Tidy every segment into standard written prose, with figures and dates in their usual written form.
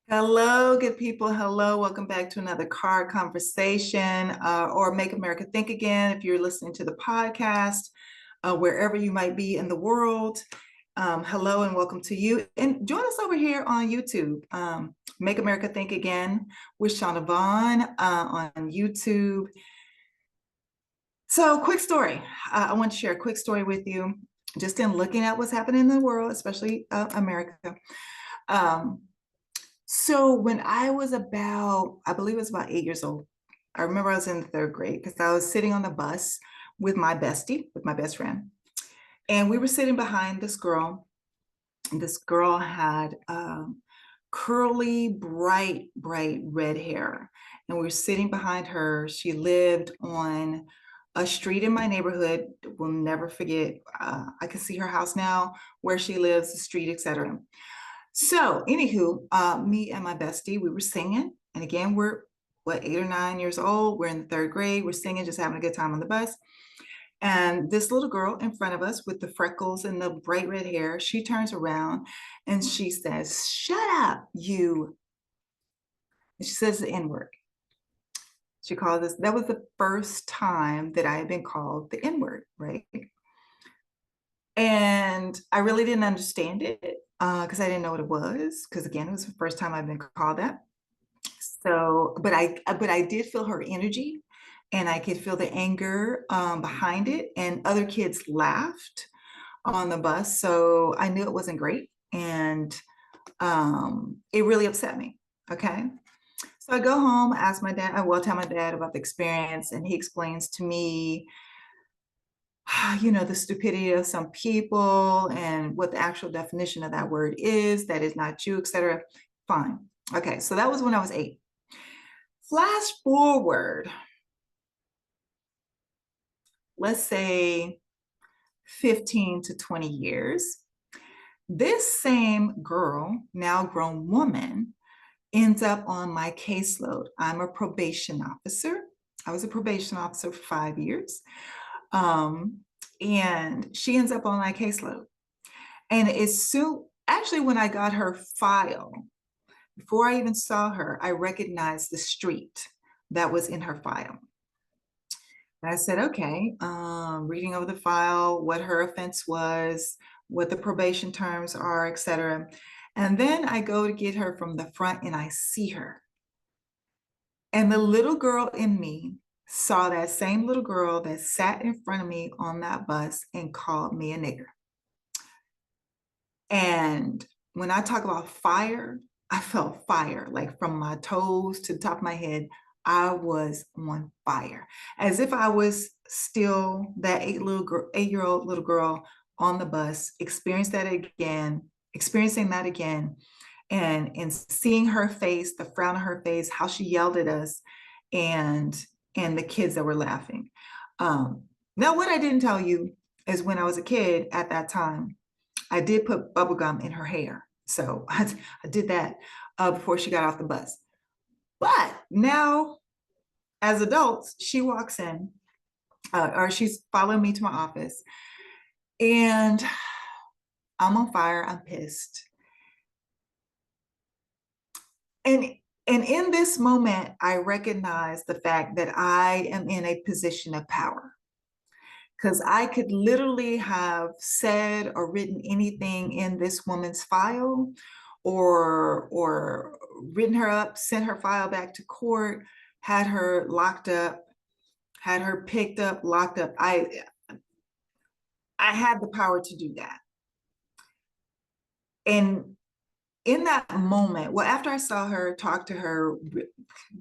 Hello, good people. Hello, welcome back to another Car Conversation or Make America Think Again. If you're listening to the podcast, wherever you might be in the world, hello and welcome to you. And join us over here on YouTube, Make America Think Again with Shanavonn on YouTube. So, quick story. I want to share a quick story with you, just in looking at what's happening in the world, especially America. So when I was about, I believe it was about 8 years old, I remember I was in the third grade because I was sitting on the bus with my bestie, with my best friend. And we were sitting behind this girl, and this girl had curly, bright red hair. And we were sitting behind her. She lived on a street in my neighborhood. We'll never forget. I can see her house now, where she lives, the street, etc. So, anywho, me and my bestie, we were singing. And again, we're 8 or 9 years old. We're in the third grade. We're singing, just having a good time on the bus. And this little girl in front of us with the freckles and the bright red hair, she turns around and she says, "Shut up, you." And she says the N-word. She called us, that was the first time that I had been called the N-word, right? And I really didn't understand it because I didn't know what it was. Because again, it was the first time I've been called that. So, but I did feel her energy, and I could feel the anger behind it. And other kids laughed on the bus, so I knew it wasn't great, and it really upset me. Okay, so I go home, ask my dad. I will tell my dad about the experience, and he explains to me the stupidity of some people and what the actual definition of that word is, that is not you, etc. Fine. Okay, so that was when I was 8. Flash forward, let's say 15 to 20 years. This same girl, now grown woman, ends up on my caseload. I'm a probation officer. I was a probation officer for 5 years. And she ends up on my caseload. And it's so actually, when I got her file, before I even saw her, I recognized the street that was in her file. And I said, okay, reading over the file, what her offense was, what the probation terms are, etc. And then I go to get her from the front and I see her. And the little girl in me saw that same little girl that sat in front of me on that bus and called me a nigger. And when I talk about fire, I felt fire, like from my toes to the top of my head. I was on fire, as if I was still that 8-year-old little girl on the bus, experiencing that again, and seeing her face, the frown on her face, how she yelled at us, and the kids that were laughing. Now, what I didn't tell you is when I was a kid at that time, I did put bubble gum in her hair. So I did that before she got off the bus. But now, as adults, she walks in, or she's following me to my office, and I'm on fire. I'm pissed. And in this moment, I recognize the fact that I am in a position of power, because I could literally have said or written anything in this woman's file, or written her up, sent her file back to court, had her locked up, had her picked up, locked up. I had the power to do that. And in that moment, well, after I saw her, talked to her,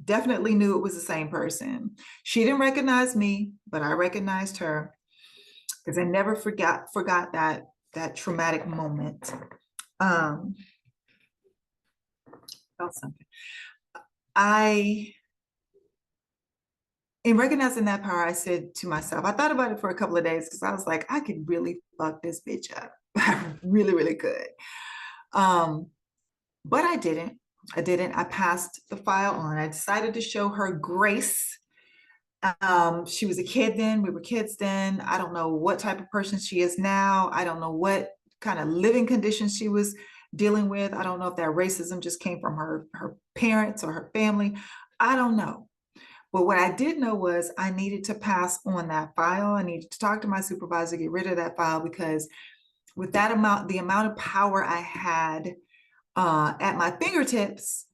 definitely knew it was the same person. She didn't recognize me, but I recognized her, because I never forgot that traumatic moment. Felt something. In recognizing that power, I said to myself, I thought about it for a couple of days, because I was like, I could really fuck this bitch up. I really could. But I didn't. I passed the file on. I decided to show her grace. She was a kid then. We were kids then. I don't know what type of person she is now. I don't know what kind of living conditions she was dealing with. I don't know if that racism just came from her parents or her family. I don't know. But what I did know was I needed to pass on that file. I needed to talk to my supervisor, get rid of that file, because with that amount, the amount of power I had at my fingertips,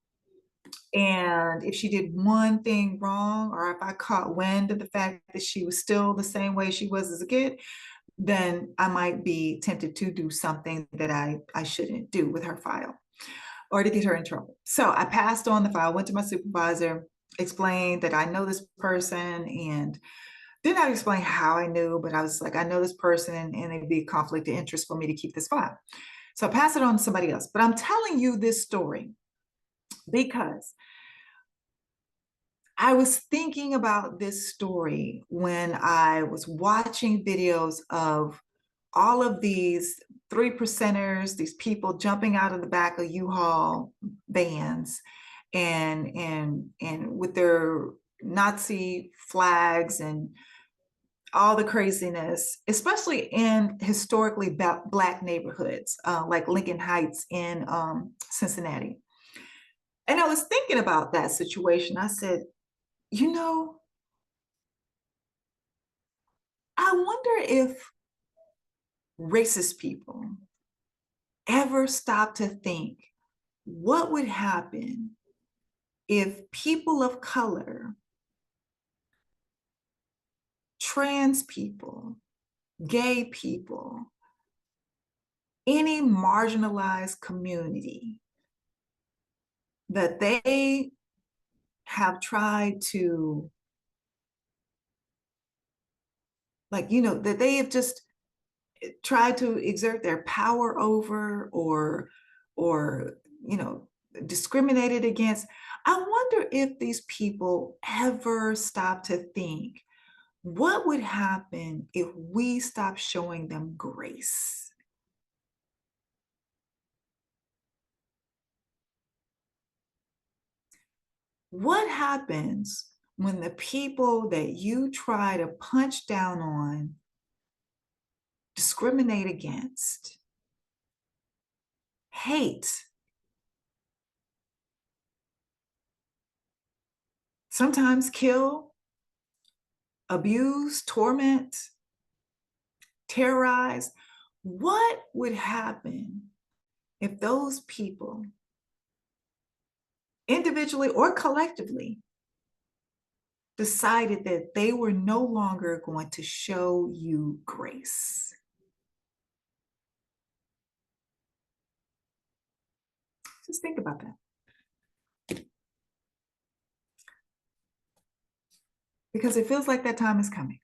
and if she did one thing wrong, or if I caught wind of the fact that she was still the same way she was as a kid, then I might be tempted to do something that I shouldn't do with her file, or to get her in trouble. So I passed on the file, went to my supervisor, explained that I know this person, and did not explain how I knew, but I was like, I know this person, and it'd be a conflict of interest for me to keep this file. So I passed it on to somebody else. But I'm telling you this story because I was thinking about this story when I was watching videos of all of these three percenters, these people jumping out of the back of U-Haul vans and with their Nazi flags and all the craziness, especially in historically Black neighborhoods like Lincoln Heights in Cincinnati. And I was thinking about that situation. I said, you know, I wonder if racist people ever stop to think what would happen if people of color, trans people, gay people, any marginalized community that they have tried to, like, you know, that they have just tried to exert their power over, or you know, discriminated against. I wonder if these people ever stop to think what would happen if we stop showing them grace. What happens when the people that you try to punch down on, discriminate against, hate, sometimes kill, abuse, torment, terrorize? What would happen if those people, individually or collectively, decided that they were no longer going to show you grace? Just think about that, because it feels like that time is coming.